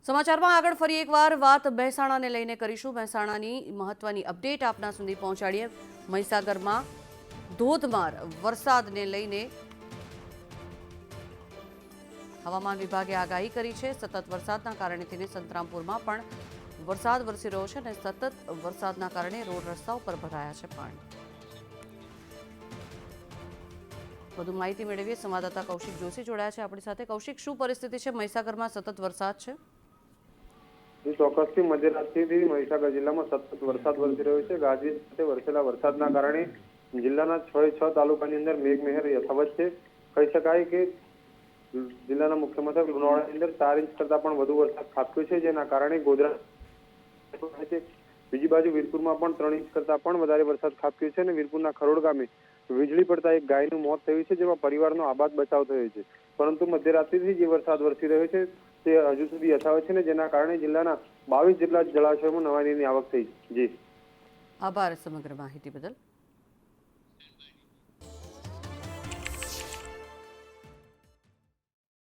સમાચારમાં આગળ ફરી એકવાર વાત મહેસાણાને લઈને કરીશું। મહેસાણાની મહત્વની અપડેટ આપના સુધી પહોંચાડીએ। મહીસાગરમાં ધોધમાર વરસાદને લઈને હવામાન વિભાગે આગાહી કરી છે। સતત વરસાદના કારણે થઈને સંતરામપુરમાં પણ વરસાદ વરસી રહ્યો છે અને સતત વરસાદના કારણે રોડ રસ્તા ઉપર ભરાયા છે પાણી। વધુ માહિતી મેળવીએ। સંવાદદાતા કૌશિક જોશી જોડાયા છે આપણી સાથે। કૌશિક, શું પરિસ્થિતિ છે? મહીસાગરમાં સતત વરસાદ છે? ચોક્કસથી મધ્યરાત્રિથી મહીસાગર જિલ્લામાં સતત વરસાદ વરસી રહ્યો છે। ગાજવીજ સાથે વરસેલા વરસાદના કારણે જિલ્લાના 6 તાલુકાની અંદર મેઘમહેર યથાવત છે। કહી શકાય કે જિલ્લાના મુખ્ય મથક લુણાવાડાની અંદર 4 ઇંચ કરતા પણ વધુ વરસાદ ખાબક્યો છે, જેના કારણે ગોધરા છે। બીજી બાજુ વીરપુરમાં પણ 3 ઇંચ કરતા પણ વધારે વરસાદ ખાબક્યો છે અને વીરપુરના ખરોડ ગામે વીજળી પડતા એક ગાયનું મોત થયું છે, જેમાં પરિવારનો આબાદ બચાવ થયો છે। પરંતુ મધ્યરાત્રિથી જે વરસાદ વરસી રહ્યો છે તે હજુ સુધી યથાવત છે ને જેના કારણે જિલ્લાના 22 જેટલા જળાશયોમાં નવા નીરની આવક થઈ। જી, આભાર સમગ્ર માહિતી બદલ।